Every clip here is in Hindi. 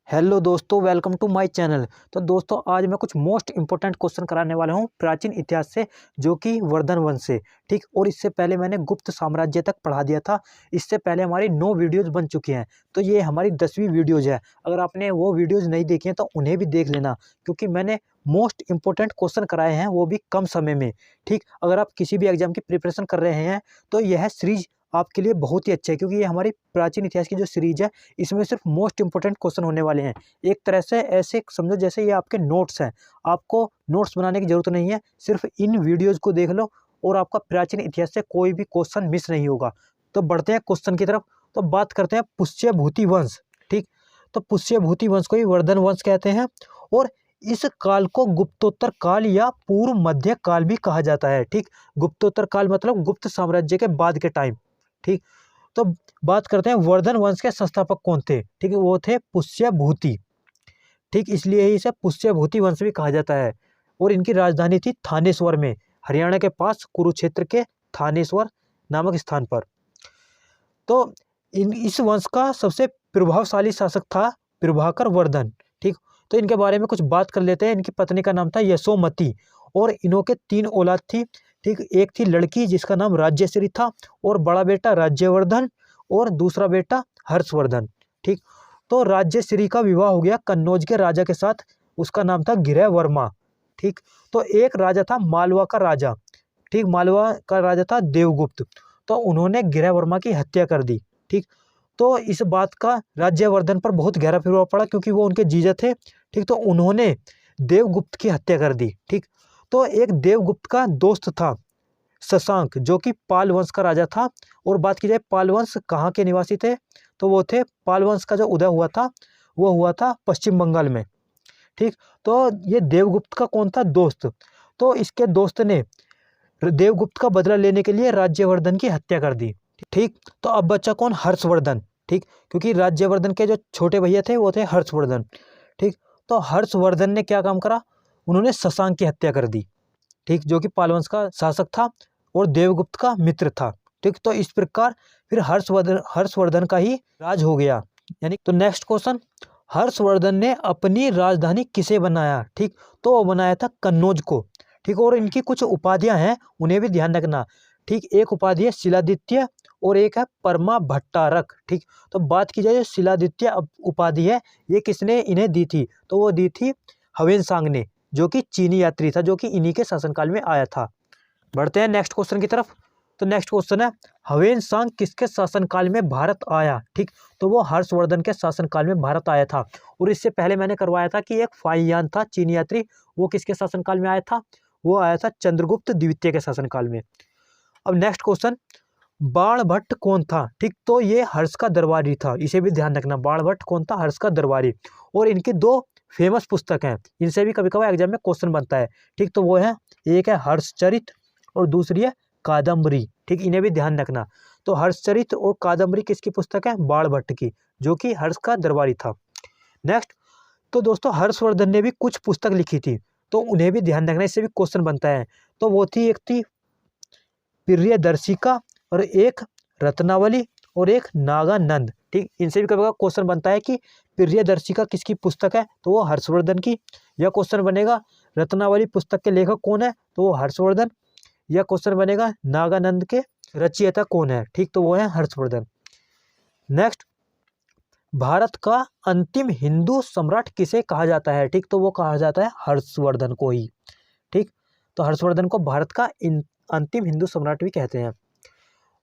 हेलो दोस्तों, वेलकम टू माय चैनल। तो दोस्तों, आज मैं कुछ मोस्ट इंपॉर्टेंट क्वेश्चन कराने वाला हूं प्राचीन इतिहास से, जो कि वर्धन वंश से। ठीक, और इससे पहले मैंने गुप्त साम्राज्य तक पढ़ा दिया था। इससे पहले हमारी 9 वीडियोज़ बन चुकी हैं, तो ये हमारी 10वीं वीडियोज़ है। अगर आपने वो वीडियोज़ नहीं देखी हैं तो उन्हें भी देख लेना, क्योंकि मैंने मोस्ट इंपॉर्टेंट क्वेश्चन कराए हैं, वो भी कम समय में। ठीक, अगर आप किसी भी एग्जाम की प्रिपरेशन कर रहे हैं तो यह सीरीज आपके लिए बहुत ही अच्छा है, क्योंकि ये हमारी प्राचीन इतिहास की जो सीरीज है, इसमें सिर्फ मोस्ट इंपॉर्टेंट क्वेश्चन होने वाले हैं। एक तरह से ऐसे समझो जैसे ये आपके नोट्स हैं। आपको नोट्स बनाने की जरूरत नहीं है, सिर्फ इन वीडियोज़ को देख लो और आपका प्राचीन इतिहास से कोई भी क्वेश्चन मिस नहीं होगा। तो बढ़ते हैं क्वेश्चन की तरफ। तो बात करते हैं पुष्यभूति वंश। ठीक, तो पुष्यभूति वंश को ही वर्धन वंश कहते हैं, और इस काल को गुप्तोत्तर काल या पूर्व मध्य काल भी कहा जाता है। ठीक, गुप्तोत्तर काल मतलब गुप्त साम्राज्य के बाद के टाइम। ठीक, तो बात करते हैं वर्धन वंश के संस्थापक कौन थे। ठीक है, वो थे पुष्यभूति। ठीक, इसलिए ही इसे पुष्यभूति वंश भी कहा जाता है। और इनकी राजधानी थी थानेश्वर में, हरियाणा के पास कुरुक्षेत्र के थानेश्वर नामक स्थान पर। तो इस वंश का सबसे प्रभावशाली शासक था प्रभाकर वर्धन। ठीक, तो इनके बारे में कुछ बात कर लेते हैं। इनकी पत्नी का नाम था यशोमती, और इन्हों के 3 औलाद थी। ठीक, एक थी लड़की जिसका नाम राज्यश्री था, और बड़ा बेटा राज्यवर्धन, और दूसरा बेटा हर्षवर्धन। ठीक, तो राज्यश्री का विवाह हो गया कन्नौज के राजा के साथ, उसका नाम था गिरिवर्मा। ठीक, तो एक राजा था मालवा का राजा। ठीक, मालवा का राजा था देवगुप्त। तो उन्होंने गिरिवर्मा की हत्या कर दी। ठीक, तो इस बात का राज्यवर्धन पर बहुत गहरा प्रभाव पड़ा, क्योंकि वो उनके जीजा थे। ठीक, तो उन्होंने देवगुप्त की हत्या कर दी। ठीक, तो एक देवगुप्त का दोस्त था शशांक, जो कि पाल वंश का राजा था। और बात की जाए पाल वंश कहाँ के निवासी थे, तो वो थे, पाल वंश का जो उदय हुआ था वो हुआ था पश्चिम बंगाल में। ठीक, तो ये देवगुप्त का कौन था, दोस्त। तो इसके दोस्त ने देवगुप्त का बदला लेने के लिए राज्यवर्धन की हत्या कर दी। ठीक, तो अब बच्चा कौन, हर्षवर्धन। ठीक, क्योंकि राज्यवर्धन के जो छोटे भैया थे वो थे हर्षवर्धन। ठीक, तो हर्षवर्धन ने क्या काम करा, उन्होंने शशांक की हत्या कर दी। ठीक, जो कि पालवंश का शासक था और देवगुप्त का मित्र था। ठीक, तो इस प्रकार फिर हर्षवर्धन का ही राज हो गया। यानी तो नेक्स्ट क्वेश्चन, हर्षवर्धन ने अपनी राजधानी किसे बनाया। ठीक, तो वो बनाया था कन्नौज को। ठीक, और इनकी कुछ उपाधियां हैं, उन्हें भी ध्यान रखना। ठीक, एक उपाधि है शिलादित्य, और एक है परमा भट्टारक। ठीक, तो बात की जाए जो शिलादित्य उपाधि है, ये किसने इन्हें दी थी, तो वो दी थी हवेनसांग ने, जो कि चीनी यात्री था, जो कि इन्हीं के शासनकाल में आया था। बढ़ते हैं नेक्स्ट क्वेश्चन की तरफ। तो नेक्स्ट क्वेश्चन है, हवेनसांग किसके शासनकाल में भारत आया। ठीक, तो वो हर्षवर्धन के शासनकाल में भारत आया था। और इससे पहले मैंने करवाया था कि एक फाहियान था चीनी यात्री, वो किसके शासनकाल में आया था, वो आया था चंद्रगुप्त द्वितीय के शासनकाल में। अब नेक्स्ट क्वेश्चन, बाणभट्ट कौन था। ठीक, तो ये हर्ष का दरबारी था, इसे भी ध्यान रखना। बाणभट्ट कौन था, हर्ष का दरबारी। और इनकी 2 फेमस पुस्तक हैं, इनसे भी कभी कभी एग्जाम में क्वेश्चन बनता है। ठीक, तो वो है, एक है हर्षचरित और दूसरी है कादम्बरी। ठीक, इन्हें भी ध्यान रखना। तो हर्षचरित और कादम्बरी किसकी पुस्तक है, बाणभट्ट की, जो कि हर्ष का दरबारी था। नेक्स्ट, तो दोस्तों हर्षवर्धन ने भी कुछ पुस्तक लिखी थी, तो उन्हें भी ध्यान रखना, इससे भी क्वेश्चन बनता है। तो वो थी, एक थी प्रियदर्शिका, और एक रत्नावली, और एक नागानंद। ठीक, इनसे भी कभी कभी क्वेश्चन बनता है कि प्रियदर्शिका किसकी पुस्तक है, तो वो हर्षवर्धन की। यह क्वेश्चन बनेगा रत्नावली पुस्तक के लेखक कौन है, तो वो हर्षवर्धन। यह क्वेश्चन बनेगा नागानंद के रचयिता कौन है। ठीक, तो वो है हर्षवर्धन। नेक्स्ट, भारत का अंतिम हिंदू सम्राट किसे कहा जाता है। ठीक, तो वो कहा जाता है हर्षवर्धन को ही। ठीक, तो हर्षवर्धन को भारत का अंतिम हिंदू सम्राट भी कहते हैं।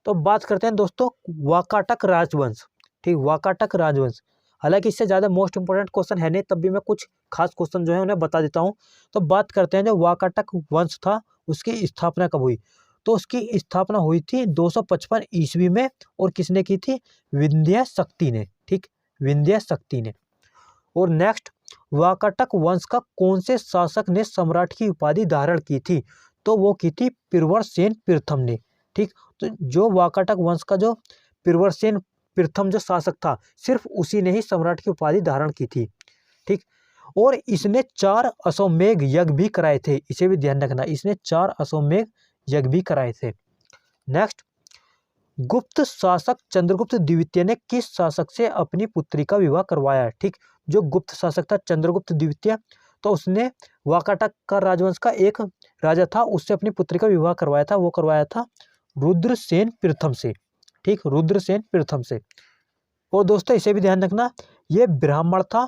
तो बात करते हैं दोस्तों वाकाटक राजवंश। ठीक, वाकाटक राजवंश, हालांकि इससे ज़्यादा मोस्ट इंपोर्टेंट क्वेश्चन है नहीं, तब भी मैं कुछ खास क्वेश्चन जो है उन्हें बता देता हूँ। तो बात करते हैं जो वाकाटक वंश था, उसकी स्थापना कब हुई, तो उसकी स्थापना हुई थी 255 ईस्वी में। और किसने की थी, विंध्य शक्ति ने। ठीक, विंध्य शक्ति ने। और नेक्स्ट, वाकाटक वंश का कौन से शासक ने सम्राट की उपाधि धारण की थी, तो वो की थी प्रियव्रतसेन प्रथम ने। ठीक, तो जो वाकाटक वंश का जो प्रियव्रतसेन प्रथम जो शासक था, सिर्फ उसी ने ही सम्राट की उपाधि धारण की थी। ठीक, और इसने 4 अश्वमेध यज्ञ भी कराए थे, इसे भी ध्यान रखना, इसने 4 अश्वमेध यज्ञ भी कराए थे। नेक्स्ट, गुप्त शासक चंद्रगुप्त द्वितीय ने किस शासक से अपनी पुत्री का विवाह करवाया? ठीक, जो गुप्त शासक था चंद्रगुप्त द्वितीय, तो उसने वाकाटक का राजवंश का एक राजा था, उससे अपनी पुत्री का विवाह करवाया था। वो करवाया था रुद्रसेन प्रथम से। ठीक, रुद्रसेन प्रथम से। और दोस्तों इसे भी ध्यान रखना, ये ब्राह्मण था।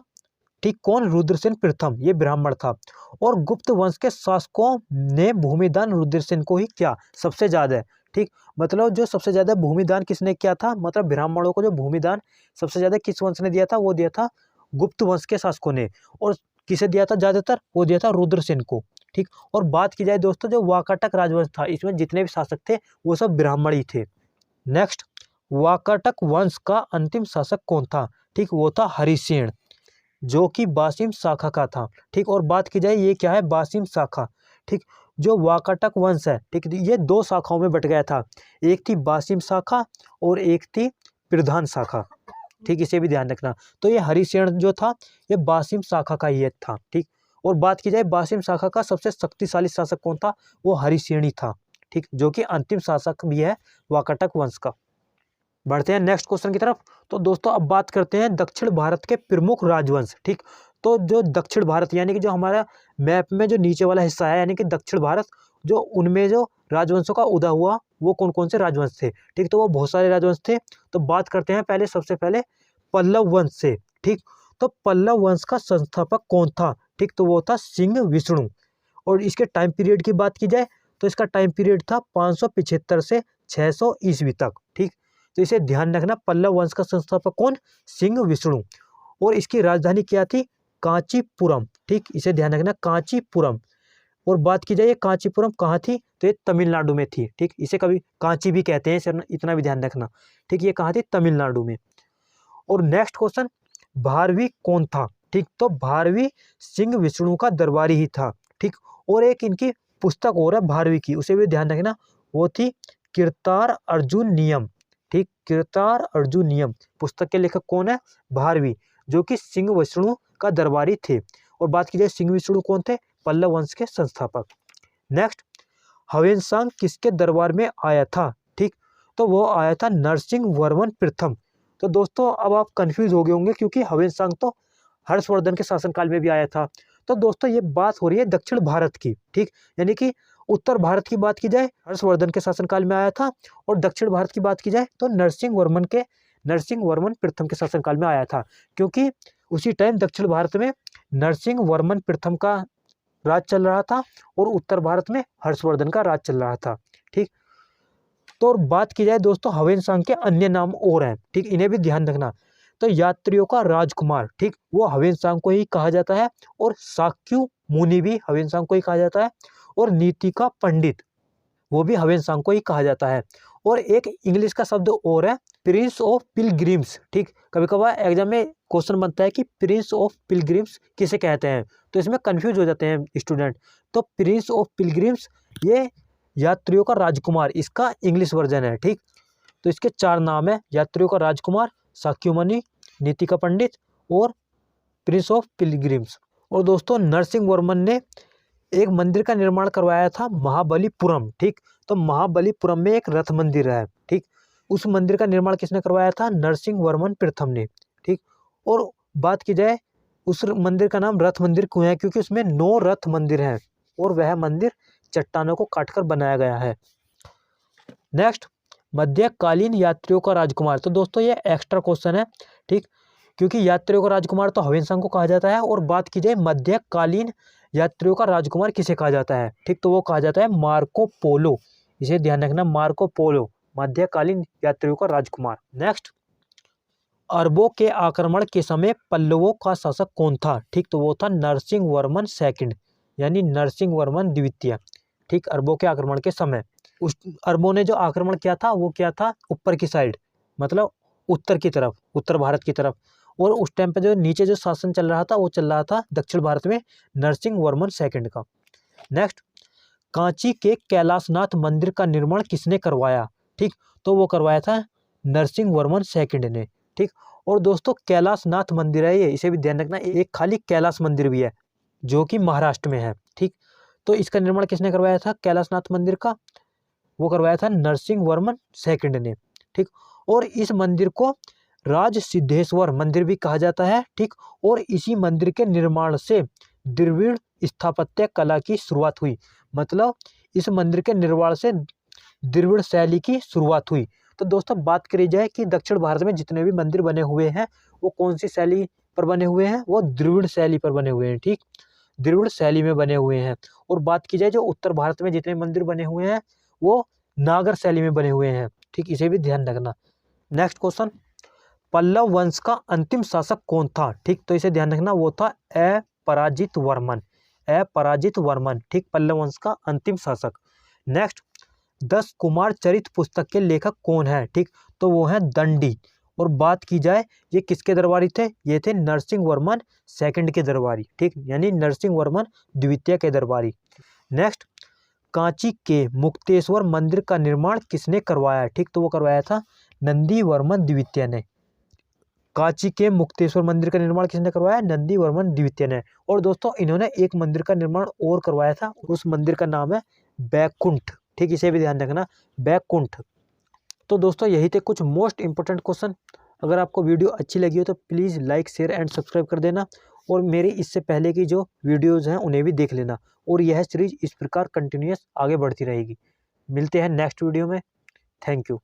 ठीक, कौन? रुद्रसेन प्रथम, ये ब्राह्मण था। और गुप्त वंश के शासकों ने भूमिदान रुद्रसेन को ही किया सबसे ज्यादा। ठीक, मतलब जो सबसे ज्यादा भूमिदान किसने किया था, मतलब ब्राह्मणों को जो भूमिदान सबसे ज्यादा किस वंश ने दिया था? वो दिया था गुप्त वंश के शासकों ने। और किसे दिया था ज्यादातर? वो दिया था रुद्रसेन को। ठीक, और बात की जाए दोस्तों, जो वाकाटक राजवंश था, इसमें जितने भी शासक थे वो सब ब्राह्मण ही थे। नेक्स्ट, वाकाटक वंश का अंतिम शासक कौन था? ठीक, वो था हरिसेन, जो कि बासिम शाखा का था। ठीक, और बात की जाए ये क्या है? बासिम शाखा। ठीक, जो वाकाटक वंश है, ठीक, ये दो शाखाओं में बट गया था। एक थी बासिम शाखा और एक थी प्रधान शाखा। ठीक, इसे भी ध्यान रखना। तो ये हरिसेन जो था ये बासिम शाखा का ही एक था। ठीक, और बात की जाए बासिम शाखा का सबसे शक्तिशाली शासक कौन था? वो हरिसेन ही था। ठीक, जो कि अंतिम शासक भी है वाकाटक वंश का। बढ़ते हैं नेक्स्ट क्वेश्चन की तरफ। तो दोस्तों अब बात करते हैं दक्षिण भारत के प्रमुख राजवंश। ठीक, तो जो दक्षिण भारत यानी कि जो हमारा मैप में जो नीचे वाला हिस्सा है यानी कि दक्षिण भारत, जो उनमें जो राजवंशों का उदय हुआ वो कौन कौन से राजवंश थे? ठीक, तो वो बहुत सारे राजवंश थे। तो बात करते हैं पहले, सबसे पहले पल्लव वंश से। ठीक, तो पल्लव वंश का संस्थापक कौन था? ठीक, तो वो था सिंह विष्णु। और इसके टाइम पीरियड की बात की जाए तो इसका टाइम पीरियड था 575 से 600 ईस्वी तक। ठीक, तो इसे ध्यान रखना, पल्लव वंश का संस्थापक कौन? सिंह विष्णु। और इसकी राजधानी क्या थी? कांचीपुरम। ठीक, इसे ध्यान रखना, कांचीपुरम। और बात की जाए ये कांचीपुरम कहाँ थी? तो ये तमिलनाडु में थी। ठीक, इसे कभी कांची भी कहते हैं, इतना भी ध्यान रखना। ठीक, ये कहाँ थी? तमिलनाडु में। और नेक्स्ट क्वेश्चन, भारवी कौन था? ठीक, तो भारवी सिंह विष्णु का दरबारी ही था। ठीक, और एक इनकी पुस्तक और है भारवी की, उसे भी ध्यान रखना, वो थी किरतार अर्जुन नियम। ठीक, किरतार अर्जुन नियम पुस्तक के लेखक कौन है? भारवी, जो कि सिंह विष्णु का दरबारी थे। और बात की जाए सिंह विष्णु कौन थे? पल्लव वंश के संस्थापक। नेक्स्ट, हवेनसांग किसके दरबार में आया था? ठीक, तो वो आया था नरसिंह वर्मन प्रथम। तो दोस्तों अब आप कंफ्यूज हो गए होंगे क्योंकि हवेनसांग तो हर्षवर्धन के शासनकाल में भी आया था। तो दोस्तों ये बात हो रही है दक्षिण भारत की। ठीक, यानी कि उत्तर भारत की बात की जाए हर्षवर्धन के शासनकाल में आया था, और दक्षिण भारत की बात की जाए तो नरसिंह वर्मन प्रथम के शासनकाल में आया था। क्योंकि उसी टाइम दक्षिण भारत में नरसिंह वर्मन प्रथम का राज चल रहा था और उत्तर भारत में हर्षवर्धन का राज चल रहा था। ठीक, तो और बात की जाए दोस्तों हवेनसांग के अन्य नाम और हैं। ठीक, इन्हें भी ध्यान रखना। तो यात्रियों का राजकुमार, ठीक, वो हवेनसांग को ही कहा जाता है। और शाक्यु मुनि भी हवेनसांग को ही कहा जाता है। और नीति का पंडित, वो भी हवेनसांग को ही कहा जाता है। और एक इंग्लिश का शब्द और है, प्रिंस ऑफ पिलग्रिम्स। ठीक, कभी कभार एग्जाम में क्वेश्चन बनता है कि प्रिंस ऑफ पिलग्रिम्स किसे कहते हैं, तो इसमें कंफ्यूज हो जाते हैं स्टूडेंट। तो प्रिंस ऑफ पिलग्रिम्स ये यात्रियों का राजकुमार, इसका इंग्लिश वर्जन है। ठीक, तो इसके चार नाम है, यात्रियों का राजकुमार, शाक्यमुनि, नीति का पंडित और प्रिंस ऑफ पिलग्रिम्स। और दोस्तों नरसिंह वर्मन ने एक मंदिर का निर्माण करवाया था महाबलीपुरम। ठीक, तो महाबलीपुरम में एक रथ मंदिर है। ठीक, उस मंदिर का निर्माण किसने करवाया था? नरसिंह वर्मन प्रथम ने। ठीक, और बात की जाए उस मंदिर का नाम रथ मंदिर क्यों है? क्योंकि उसमें 9 रथ मंदिर हैं और वह मंदिर चट्टानों को काटकर बनाया गया है। नेक्स्ट, मध्यकालीन यात्रियों का राजकुमार। तो दोस्तों ये एक्स्ट्रा क्वेश्चन है। ठीक, क्योंकि यात्रियों का राजकुमार तो हवेनसांग को कहा जाता है। और बात की जाए मध्यकालीन यात्रियों का राजकुमार किसे कहा जाता है? ठीक, तो वो कहा जाता है मार्को पोलो। इसे ध्यान रखना, मार्को पोलो मध्यकालीन यात्रियों का राजकुमार। नेक्स्ट, अरबों के आक्रमण के समय पल्लवों का शासक कौन था? ठीक, तो वो था नरसिंह वर्मन सेकंड, यानी नरसिंह वर्मन द्वितीय। ठीक, अरबों के आक्रमण के समय उस अरबों ने जो आक्रमण किया था वो क्या था? ऊपर की साइड, मतलब उत्तर की तरफ, उत्तर भारत की तरफ। और उस टाइम पे जो नीचे जो शासन चल रहा था वो चल रहा था दक्षिण भारत में नरसिंह वर्मन सेकंड का। नेक्स्ट, कांची के कैलाशनाथ मंदिर का निर्माण किसने करवाया? ठीक, तो वो करवाया था नरसिंह वर्मन सेकंड ने। ठीक, और दोस्तों कैलाशनाथ मंदिर है ये, इसे भी ध्यान रखना, एक खाली कैलाश मंदिर भी है जो कि महाराष्ट्र में है। ठीक, तो इसका निर्माण किसने करवाया था कैलाशनाथ मंदिर का? वो करवाया था नरसिंह वर्मन सेकंड ने। ठीक। और इस मंदिर को राज सिद्धेश्वर मंदिर भी कहा जाता है, ठीक। और इसी मंदिर के निर्माण से द्रविड़ स्थापत्य कला की शुरुआत हुई, मतलब इस मंदिर के निर्माण से द्रविड़ शैली की शुरुआत हुई। तो दोस्तों बात करी जाए कि दक्षिण भारत में जितने भी मंदिर बने हुए हैं वो कौन सी शैली पर बने हुए हैं, वो द्रविड़ शैली पर बने हुए हैं, ठीक। द्रविड़ शैली में बने हुए हैं। और बात की जाए जो उत्तर भारत में जितने मंदिर बने हुए हैं वो नागर शैली में बने हुए हैं, ठीक। इसे भी ध्यान रखना। नेक्स्ट क्वेश्चन, पल्लव वंश का अंतिम शासक कौन था, ठीक। तो इसे ध्यान रखना, वो था अपराजित वर्मन, अपराजित वर्मन, ठीक, पल्लव वंश का अंतिम शासक। नेक्स्ट, 10 कुमार चरित पुस्तक के लेखक कौन है, ठीक। तो वो है दंडी। और बात की जाए ये किसके दरबारी थे, ये थे नरसिंह वर्मन सेकंड के दरबारी, ठीक, यानी नरसिंह वर्मन द्वितीय के दरबारी। नेक्स्ट, कांची के मुक्तेश्वर मंदिर का निर्माण किसने करवाया, ठीक। तो वो करवाया था नंदी वर्मन द्वितीय ने। कांची के मुक्तेश्वर मंदिर का निर्माण किसने करवाया, नंदी वर्मन द्वितीय ने। और दोस्तों इन्होंने एक मंदिर का निर्माण और करवाया था, उस मंदिर का नाम है बैकुंठ, ठीक। इसे भी ध्यान रखना, बैकुंठ। तो दोस्तों यही थे कुछ मोस्ट इंपोर्टेंट क्वेश्चन। अगर आपको वीडियो अच्छी लगी हो तो please like share and subscribe कर देना, और मेरी इससे पहले की जो वीडियोज़ हैं उन्हें भी देख लेना। और यह सीरीज इस प्रकार कंटिन्यूअस आगे बढ़ती रहेगी। मिलते हैं नेक्स्ट वीडियो में। Thank you.